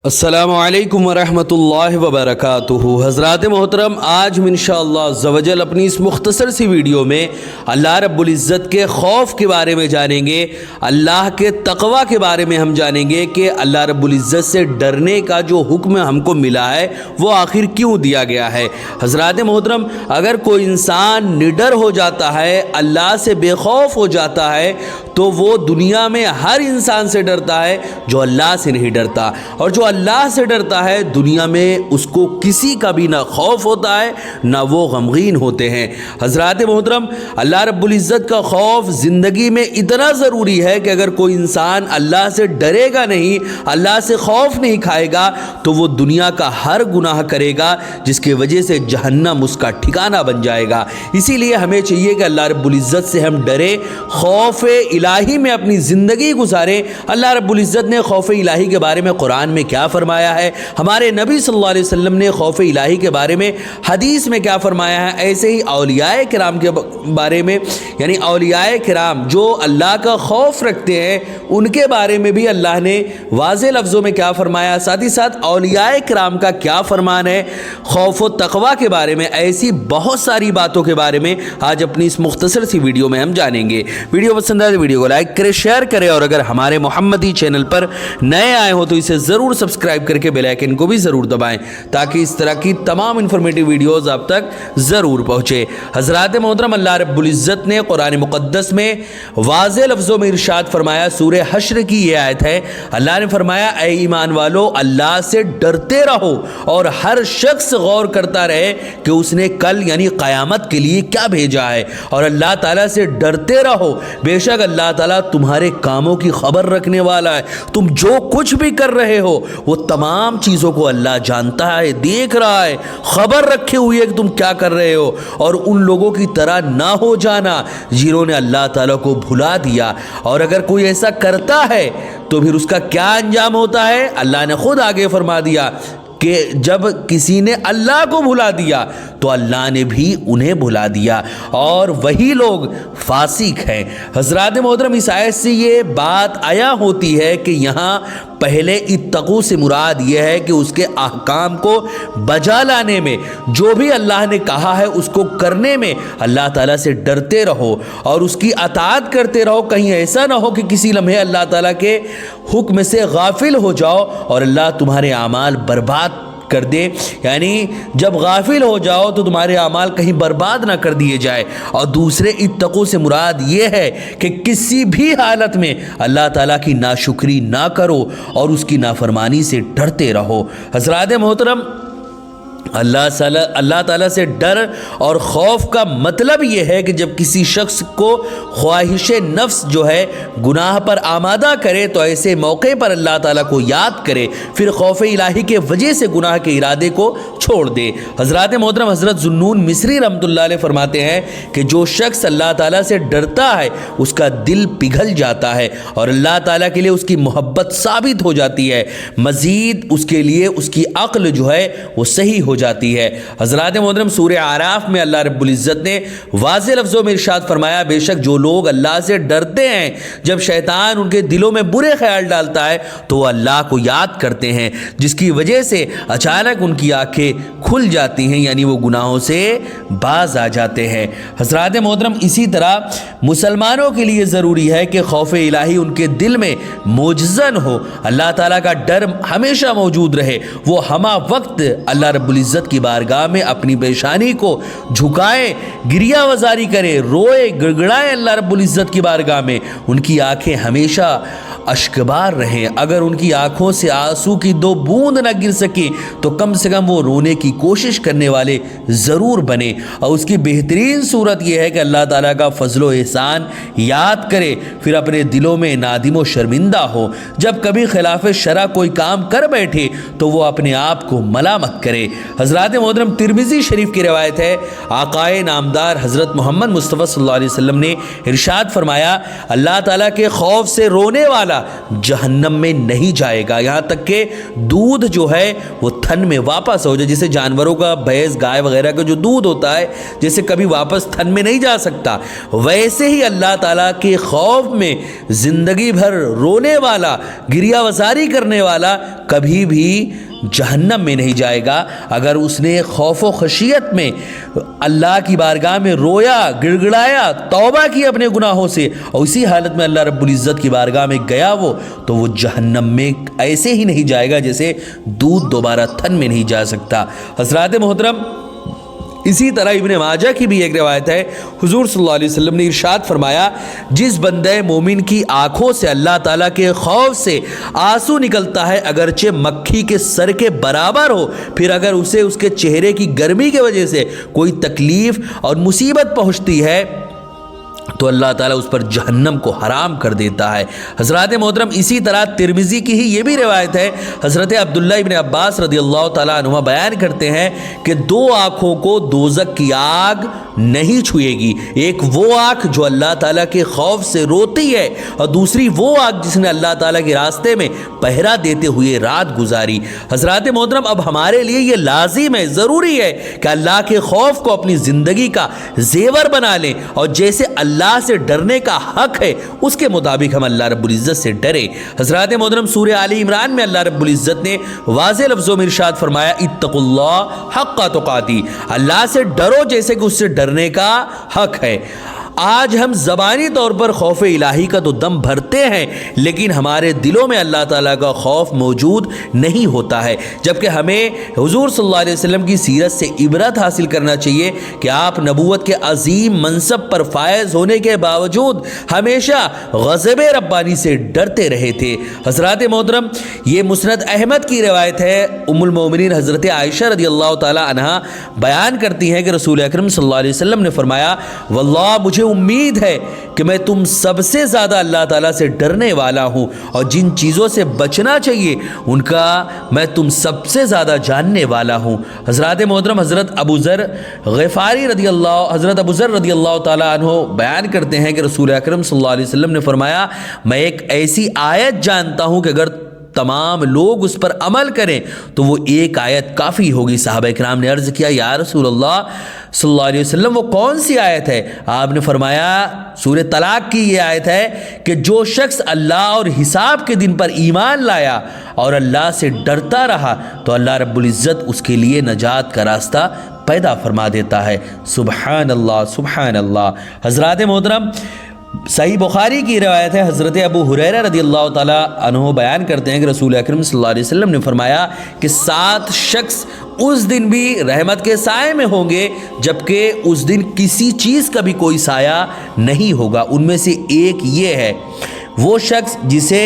السلام علیکم ورحمۃ اللہ وبرکاتہ۔ حضرات محترم، آج ہم انشاءاللہ عز و جل اپنی اس مختصر سی ویڈیو میں اللہ رب العزت کے خوف کے بارے میں جانیں گے، اللہ کے تقوی کے بارے میں ہم جانیں گے کہ اللہ رب العزت سے ڈرنے کا جو حکم ہم کو ملا ہے وہ آخر کیوں دیا گیا ہے۔ حضرات محترم، اگر کوئی انسان نڈر ہو جاتا ہے، اللہ سے بے خوف ہو جاتا ہے، تو وہ دنیا میں ہر انسان سے ڈرتا ہے جو اللہ سے نہیں ڈرتا، اور جو اللہ سے ڈرتا ہے دنیا میں اس کو کسی کا بھی نہ خوف ہوتا ہے نہ وہ غمگین ہوتے ہیں۔ حضرات محترم، اللہ رب العزت کا خوف زندگی میں اتنا ضروری ہے کہ اگر کوئی انسان اللہ سے ڈرے گا نہیں، اللہ سے خوف نہیں کھائے گا، تو وہ دنیا کا ہر گناہ کرے گا جس کی وجہ سے جہنم اس کا ٹھکانہ بن جائے گا۔ اسی لیے ہمیں چاہیے کہ اللہ رب العزت سے ہم ڈرے، خوف الہی میں اپنی زندگی گزاریں۔ اللہ رب العزت نے خوف الہی کے بارے میں قرآن میں کیا فرمایا ہے، ہمارے نبی صلی اللہ علیہ وسلم نے خوف الہی کے بارے میں حدیث میں کیا فرمایا ہے، ایسے ہی اولیاء کرام کے بارے میں، یعنی اولیاء کرام جو اللہ کا خوف رکھتے ہیں ان کے بارے میں بھی اللہ نے واضح لفظوں میں کیا فرمایا، ساتھ ہی ساتھ اولیاء کرام کا کیا فرمان ہے خوف و تقوی کے بارے میں۔ ایسی بہت ساری باتوں کے بارے میں آج اپنی اس مختصر سی ویڈیو میں ہم جانیں گے۔ ویڈیو پسند آئے تو ویڈیو کو لائک کرے، شیئر کرے، اور اگر ہمارے محمدی چینل پر نئے آئے ہو تو اسے ضرور سبسکرائب کر کے بیل آئیکن کو بھی ضرور دبائیں تاکہ اس طرح کی تمام انفارمیٹیو ویڈیوز آپ تک ضرور پہنچے۔ حضرات محترم، اللہ رب العزت نے قرآن مقدس میں واضح لفظوں میں ارشاد فرمایا، سورہ حشر کی یہ آیت ہے، اللہ نے فرمایا اے ایمان والو، اللہ سے ڈرتے رہو اور ہر شخص غور کرتا رہے کہ اس نے کل یعنی قیامت کے لیے کیا بھیجا ہے، اور اللہ تعالیٰ سے ڈرتے رہو، بے شک اللہ تعالیٰ تمہارے کاموں کی خبر رکھنے والا ہے۔ تم جو کچھ بھی کر رہے ہو وہ تمام چیزوں کو اللہ جانتا ہے، دیکھ رہا ہے، خبر رکھے ہوئے کہ تم کیا کر رہے ہو، اور ان لوگوں کی طرح نہ ہو جانا جنہوں نے اللہ تعالیٰ کو بھلا دیا۔ اور اگر کوئی ایسا کرتا ہے تو پھر اس کا کیا انجام ہوتا ہے، اللہ نے خود آگے فرما دیا کہ جب کسی نے اللہ کو بھلا دیا تو اللہ نے بھی انہیں بھلا دیا، اور وہی لوگ فاسق ہیں۔ حضرات محترم، اس آیت سے یہ بات آیا ہوتی ہے کہ یہاں پہلے اتقوا سے مراد یہ ہے کہ اس کے احکام کو بجا لانے میں، جو بھی اللہ نے کہا ہے اس کو کرنے میں اللہ تعالیٰ سے ڈرتے رہو اور اس کی اطاعت کرتے رہو۔ کہیں ایسا نہ ہو کہ کسی لمحے اللہ تعالیٰ کے حکم سے غافل ہو جاؤ اور اللہ تمہارے اعمال برباد کر دے، یعنی جب غافل ہو جاؤ تو تمہارے اعمال کہیں برباد نہ کر دیے جائے۔ اور دوسرے اتقوا سے مراد یہ ہے کہ کسی بھی حالت میں اللہ تعالیٰ کی ناشکری نہ کرو اور اس کی نافرمانی سے ڈرتے رہو۔ حضرات محترم، اللہ تعالیٰ سے ڈر اور خوف کا مطلب یہ ہے کہ جب کسی شخص کو خواہش نفس جو ہے گناہ پر آمادہ کرے تو ایسے موقع پر اللہ تعالیٰ کو یاد کرے، پھر خوف الہی کے وجہ سے گناہ کے ارادے کو چھوڑ دے۔ حضرات محترم، حضرت ذوالنون مصری رحمۃ اللہ علیہ فرماتے ہیں کہ جو شخص اللہ تعالیٰ سے ڈرتا ہے اس کا دل پگھل جاتا ہے اور اللہ تعالیٰ کے لیے اس کی محبت ثابت ہو جاتی ہے، مزید اس کے لیے اس کی عقل جو ہے وہ صحیح ہو جاتی ہے۔ حضرات محترم، سورہ اعراف میں اللہ رب العزت نے واضح لفظوں میں ارشاد فرمایا، بے شک جو لوگ اللہ سے ڈرتے ہیں جب شیطان ان کے دلوں میں برے خیال ڈالتا ہے تو وہ اللہ کو یاد کرتے ہیں، جس کی وجہ سے اچانک ان کی آنکھیں کھل جاتی ہیں، یعنی وہ گناہوں سے باز آ جاتے ہیں۔ حضرات محترم، اسی طرح مسلمانوں کے لیے ضروری ہے کہ خوف الہی ان کے دل میں موجزن ہو، اللہ تعالیٰ کا ڈر ہمیشہ موجود رہے، وہ ہمہ وقت اللہ رب العزت کی بارگاہ میں اپنی پیشانی کو جھکائے، گریہ وزاری کرے، روئے گڑگڑائے اللہ رب العزت کی بارگاہ میں، ان کی آنکھیں ہمیشہ اشکبار رہیں۔ اگر ان کی آنکھوں سے آنسو کی دو بوند نہ گر سکے تو کم سے کم وہ رونے کی کوشش کرنے والے ضرور بنے، اور اس کی بہترین صورت یہ ہے کہ اللہ تعالیٰ کا فضل و احسان یاد کرے، پھر اپنے دلوں میں نادم و شرمندہ ہو۔ جب کبھی خلاف شرع کوئی کام کر بیٹھے تو وہ اپنے آپ کو ملامت کرے۔ حضرات محترم ترمذی شریف کی روایت ہے، آقائے نامدار حضرت محمد مصطفیٰ صلی اللہ علیہ وسلم نے ارشاد فرمایا، اللہ تعالیٰ کے خوف سے رونے والا جہنم میں نہیں جائے گا یہاں تک کہ دودھ جو ہے وہ تھن میں واپس ہو جائے۔ جیسے جانوروں کا بھینس گائے وغیرہ کا جو دودھ ہوتا ہے جیسے کبھی واپس تھن میں نہیں جا سکتا، ویسے ہی اللہ تعالیٰ کے خوف میں زندگی بھر رونے والا، گریہ وزاری کرنے والا کبھی بھی جہنم میں نہیں جائے گا۔ اگر اس نے خوف و خشیت میں اللہ کی بارگاہ میں رویا، گڑگڑایا، توبہ کی اپنے گناہوں سے اور اسی حالت میں اللہ رب العزت کی بارگاہ میں گیا تو وہ جہنم میں ایسے ہی نہیں جائے گا جیسے دودھ دوبارہ تھن میں نہیں جا سکتا۔ حضرات محترم اسی طرح ابن ماجہ کی بھی ایک روایت ہے، حضور صلی اللہ علیہ وسلم نے ارشاد فرمایا، جس بندہ مومن کی آنکھوں سے اللہ تعالیٰ کے خوف سے آنسو نکلتا ہے اگرچہ مکھی کے سر کے برابر ہو، پھر اگر اسے اس کے چہرے کی گرمی کی وجہ سے کوئی تکلیف اور مصیبت پہنچتی ہے تو اللہ تعالیٰ اس پر جہنم کو حرام کر دیتا ہے۔ حضرات محترم اسی طرح ترمذی کی ہی یہ بھی روایت ہے، حضرت عبداللہ ابن عباس رضی اللہ تعالیٰ عنہ بیان کرتے ہیں کہ دو آنکھوں کو دوزخ کی آگ نہیں چھوئے گی، ایک وہ آنکھ جو اللہ تعالیٰ کے خوف سے روتی ہے اور دوسری وہ آنکھ جس نے اللہ تعالیٰ کے راستے میں پہرا دیتے ہوئے رات گزاری۔ حضرات محترم اب ہمارے لیے یہ لازم ہے، ضروری ہے کہ اللہ کے خوف کو اپنی زندگی کا زیور بنا لیں اور جیسے اللہ سے ڈرنے کا حق ہے اس کے مطابق ہم اللہ رب العزت سے ڈرے۔ حضرات محترم سورہ آل عمران میں اللہ رب العزت نے واضح لفظوں میں ارشاد فرمایا، اتقوا اللہ حق تقاتی، اللہ سے ڈرو جیسے کہ اس سے ڈرنے کا حق ہے۔ آج ہم زبانی طور پر خوف الہی کا تو دم بھرتے ہیں لیکن ہمارے دلوں میں اللہ تعالیٰ کا خوف موجود نہیں ہوتا ہے، جبکہ ہمیں حضور صلی اللہ علیہ وسلم کی سیرت سے عبرت حاصل کرنا چاہیے کہ آپ نبوت کے عظیم منصب پر فائز ہونے کے باوجود ہمیشہ غضب ربانی سے ڈرتے رہے تھے۔ حضرات محترم یہ مسند احمد کی روایت ہے، ام المومنین حضرت عائشہ رضی اللہ تعالی عنہا بیان کرتی ہیں کہ رسول اکرم صلی اللہ علیہ وسلم نے فرمایا، واللہ مجھے امید ہے کہ میں تم سب سے زیادہ اللہ تعالیٰ سے ڈرنے والا ہوں اور جن چیزوں سے بچنا چاہیے ان کا میں تم سب سے زیادہ جاننے والا ہوں۔ حضرات محترم حضرت ابو ذر رضی اللہ تعالیٰ عنہ بیان کرتے ہیں کہ رسول اکرم صلی اللہ علیہ وسلم نے فرمایا، میں ایک ایسی آیت جانتا ہوں کہ اگر تمام لوگ اس پر عمل کریں تو وہ ایک آیت کافی ہوگی۔ صحابہ کرام نے عرض کیا، یا رسول اللہ صلی اللہ علیہ وسلم وہ کون سی آیت ہے؟ آپ نے فرمایا سورہ طلاق کی یہ آیت ہے کہ جو شخص اللہ اور حساب کے دن پر ایمان لایا اور اللہ سے ڈرتا رہا تو اللہ رب العزت اس کے لیے نجات کا راستہ پیدا فرما دیتا ہے۔ سبحان اللہ سبحان اللہ۔ حضرات محترم صحیح بخاری کی روایت ہے، حضرت ابو ہریرہ رضی اللہ تعالیٰ عنہ بیان کرتے ہیں کہ رسول اکرم صلی اللہ علیہ وسلم نے فرمایا کہ 7 شخص اس دن بھی رحمت کے سائے میں ہوں گے جبکہ اس دن کسی چیز کا بھی کوئی سایہ نہیں ہوگا۔ ان میں سے ایک یہ ہے، وہ شخص جسے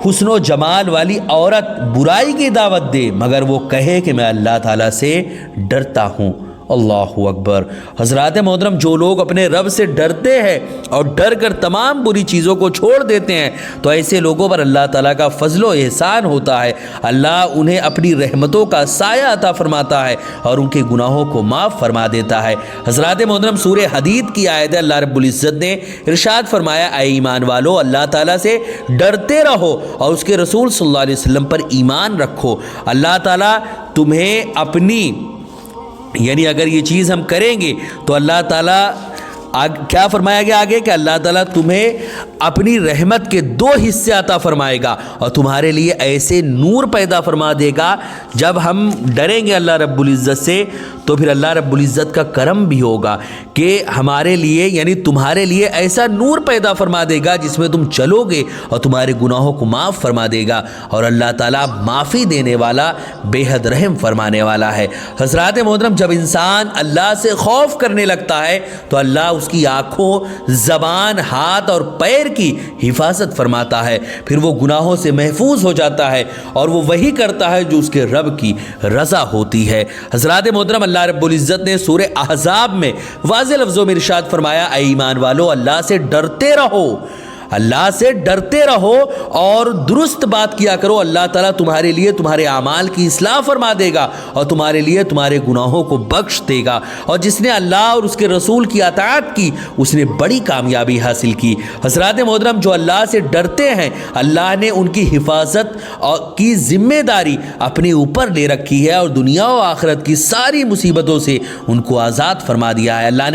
حسن و جمال والی عورت برائی کی دعوت دے مگر وہ کہے کہ میں اللہ تعالیٰ سے ڈرتا ہوں۔ اللہ اکبر۔ حضرات محترم جو لوگ اپنے رب سے ڈرتے ہیں اور ڈر کر تمام بری چیزوں کو چھوڑ دیتے ہیں تو ایسے لوگوں پر اللہ تعالیٰ کا فضل و احسان ہوتا ہے، اللہ انہیں اپنی رحمتوں کا سایہ عطا فرماتا ہے اور ان کے گناہوں کو معاف فرما دیتا ہے۔ حضرات محترم سورہ حدید کی آیت ہے، اللہ رب العزت نے ارشاد فرمایا، اے ایمان والو اللہ تعالیٰ سے ڈرتے رہو اور اس کے رسول صلی اللہ علیہ وسلم پر ایمان رکھو، اللہ تعالیٰ تمہیں اپنی یعنی اگر یہ چیز ہم کریں گے تو اللہ تعالیٰ کیا فرمایا گیا آگے کہ اللہ تعالیٰ تمہیں اپنی رحمت کے 2 حصے عطا فرمائے گا اور تمہارے لیے ایسے نور پیدا فرما دے گا۔ جب ہم ڈریں گے اللہ رب العزت سے تو پھر اللہ رب العزت کا کرم بھی ہوگا کہ ہمارے لیے یعنی تمہارے لیے ایسا نور پیدا فرما دے گا جس میں تم چلو گے اور تمہارے گناہوں کو معاف فرما دے گا، اور اللہ تعالیٰ معافی دینے والا بے حد رحم فرمانے والا ہے۔ حضرات محترم جب انسان اللہ سے خوف کرنے لگتا ہے تو اللہ اس کی آنکھوں، زبان، ہاتھ اور پیر کی حفاظت فرماتا ہے، پھر وہ گناہوں سے محفوظ ہو جاتا ہے اور وہ وہی کرتا ہے جو اس کے رب کی رضا ہوتی ہے۔ حضرات محترم اللہ رب العزت نے سورہ احزاب میں واضح لفظوں میں ارشاد فرمایا، اے ایمان والو اللہ سے ڈرتے رہو، اللہ سے ڈرتے رہو اور درست بات کیا کرو، اللہ تعالیٰ تمہارے لیے تمہارے اعمال کی اصلاح فرما دے گا اور تمہارے لیے تمہارے گناہوں کو بخش دے گا، اور جس نے اللہ اور اس کے رسول کی اطاعت کی اس نے بڑی کامیابی حاصل کی۔ حضرات محترم، جو اللہ سے ڈرتے ہیں اللہ نے ان کی حفاظت کی ذمہ داری اپنے اوپر لے رکھی ہے اور دنیا و آخرت کی ساری مصیبتوں سے ان کو آزاد فرما دیا ہے۔ اللہ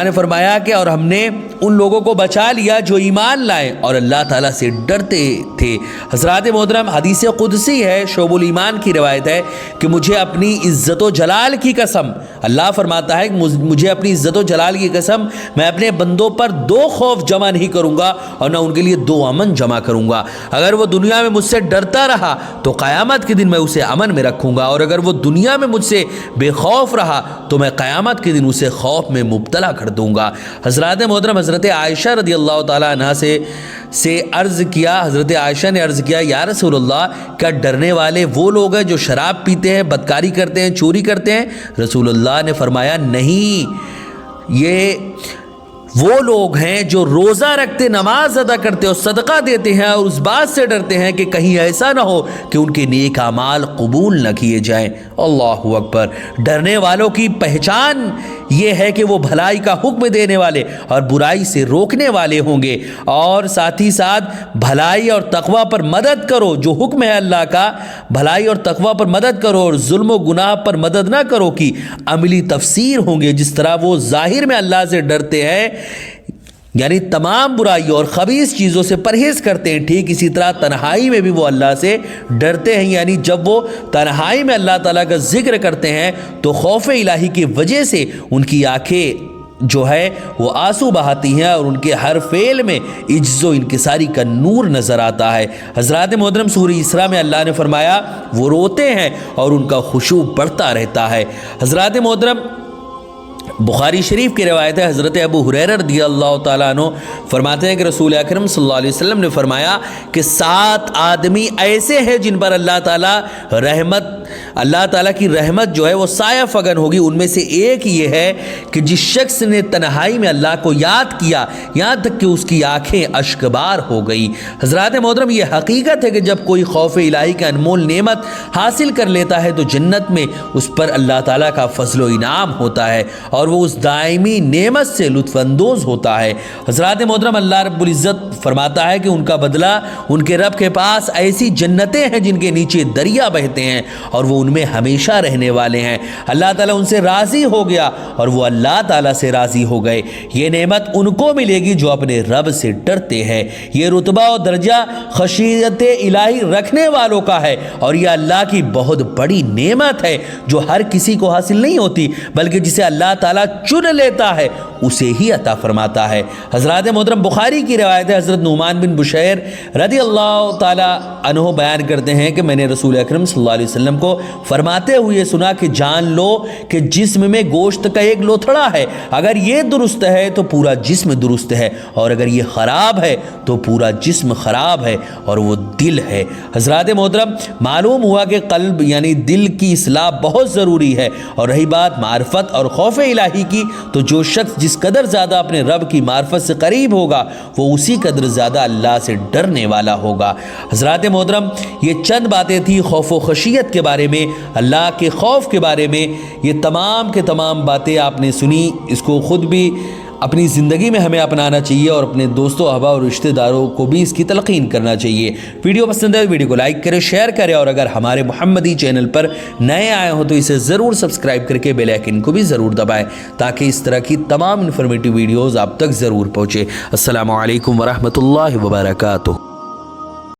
نے فرمایا کہ اور ہم نے ان لوگوں کو بچا لیا جو ایمان لائے اور اللہ تعالیٰ سے ڈرتے تھے۔ حضرات محترم، حدیث قدسی ہے، شعب الایمان کی روایت ہے کہ مجھے اپنی عزت و جلال کی قسم، اللہ فرماتا ہے کہ مجھے اپنی عزت و جلال کی قسم، میں اپنے بندوں پر 2 خوف جمع نہیں کروں گا اور نہ ان کے لیے 2 امن جمع کروں گا۔ اگر وہ دنیا میں مجھ سے ڈرتا رہا تو قیامت کے دن میں اسے امن میں رکھوں گا، اور اگر وہ دنیا میں مجھ سے بے خوف رہا تو میں قیامت کے دن اسے خوف میں مبتلا کر دوں گا۔ حضرات محترم، حضرت عائشہ رضی اللہ تعالیٰ عنہ سے عرض کیا، حضرت عائشہ نے عرض کیا، یا رسول اللہ، کیا ڈرنے والے وہ لوگ ہیں جو شراب پیتے ہیں، بدکاری کرتے ہیں، چوری کرتے ہیں؟ رسول اللہ نے فرمایا نہیں، یہ وہ لوگ ہیں جو روزہ رکھتے، نماز ادا کرتے اور صدقہ دیتے ہیں اور اس بات سے ڈرتے ہیں کہ کہیں ایسا نہ ہو کہ ان کے نیک اعمال قبول نہ کیے جائیں۔ اللہ اکبر۔ ڈرنے والوں کی پہچان یہ ہے کہ وہ بھلائی کا حکم دینے والے اور برائی سے روکنے والے ہوں گے، اور ساتھ ہی ساتھ بھلائی اور تقوی پر مدد کرو، جو حکم ہے اللہ کا، بھلائی اور تقوی پر مدد کرو اور ظلم و گناہ پر مدد نہ کرو کی عملی تفسیر ہوں گے۔ جس طرح وہ ظاہر میں اللہ سے ڈرتے ہیں، یعنی تمام برائیوں اور خبیث چیزوں سے پرہیز کرتے ہیں، ٹھیک اسی طرح تنہائی میں بھی وہ اللہ سے ڈرتے ہیں، یعنی جب وہ تنہائی میں اللہ تعالیٰ کا ذکر کرتے ہیں تو خوف الہی کی وجہ سے ان کی آنکھیں جو ہے وہ آنسو بہاتی ہیں اور ان کے ہر فعل میں عجز و انکساری کا نور نظر آتا ہے۔ حضرات محترم، سورہ اسراء میں اللہ نے فرمایا وہ روتے ہیں اور ان کا خشوع بڑھتا رہتا ہے۔ حضرات محترم، بخاری شریف کی روایت ہے، حضرت ابو ہریرہ رضی اللہ تعالیٰ عنہ فرماتے ہیں کہ رسول اکرم صلی اللہ علیہ وسلم نے فرمایا کہ 7 آدمی ایسے ہیں جن پر اللہ تعالیٰ کی رحمت جو ہے وہ سایہ فگن ہوگی۔ ان میں سے ایک یہ ہے کہ جس شخص نے تنہائی میں اللہ کو یاد کیا یہاں تک کہ اس کی آنکھیں اشکبار ہو گئی۔ حضرات محترم، یہ حقیقت ہے کہ جب کوئی خوف الہی کا انمول نعمت حاصل کر لیتا ہے تو جنت میں اس پر اللہ تعالیٰ کا فضل و انعام ہوتا ہے اور وہ اس دائمی نعمت سے لطف اندوز ہوتا ہے۔ حضرات محترم، اللہ رب العزت فرماتا ہے کہ ان کا بدلہ ان کے رب کے پاس ایسی جنتیں ہیں جن کے نیچے دریا بہتے ہیں اور وہ ان میں ہمیشہ رہنے والے ہیں۔ اللہ تعالیٰ ان سے راضی ہو گیا اور وہ اللہ تعالیٰ سے راضی ہو گئے۔ یہ نعمت ان کو ملے گی جو اپنے رب سے ڈرتے ہیں۔ یہ رتبہ اور درجہ خشیت الہی رکھنے والوں کا ہے اور یہ اللہ کی بہت بڑی نعمت ہے جو ہر کسی کو حاصل نہیں ہوتی، بلکہ جسے اللہ تعالیٰ چن لیتا ہے اسے ہی عطا فرماتا ہے۔ حضرات محترم، بخاری کی روایت ہے، حضرت نعمان بن بشیر رضی اللہ تعالی عنہ بیان کرتے ہیں کہ میں نے رسول اکرم صلی اللہ علیہ وسلم کو فرماتے ہوئے سنا کہ جان لو کہ جسم میں گوشت کا ایک لوتھڑا ہے، اگر یہ درست ہے تو پورا جسم درست ہے، اور اگر یہ خراب ہے تو پورا جسم خراب ہے، اور وہ دل ہے۔ حضرات محترم، معلوم ہوا کہ قلب یعنی دل کی اصلاح بہت ضروری ہے، اور رہی بات معرفت اور خوف الہی کی تو جو شخص جس قدر زیادہ اپنے رب کی معرفت سے قریب ہوگا وہ اسی قدر زیادہ اللہ سے ڈرنے والا ہوگا۔ حضرات محترم، یہ چند باتیں تھی خوف و خشیت کے بارے میں، اللہ کے خوف کے بارے میں۔ یہ تمام کے تمام باتیں آپ نے سنی، اس کو خود بھی اپنی زندگی میں ہمیں اپنانا چاہیے اور اپنے دوستوں احباب اور رشتہ داروں کو بھی اس کی تلقین کرنا چاہیے۔ ویڈیو پسند ہے ویڈیو کو لائک کریں، شیئر کریں، اور اگر ہمارے محمدی چینل پر نئے آئے ہوں تو اسے ضرور سبسکرائب کر کے بیل آئیکن کو بھی ضرور دبائیں تاکہ اس طرح کی تمام انفارمیٹیو ویڈیوز آپ تک ضرور پہنچے۔ السلام علیکم ورحمۃ اللہ وبرکاتہ۔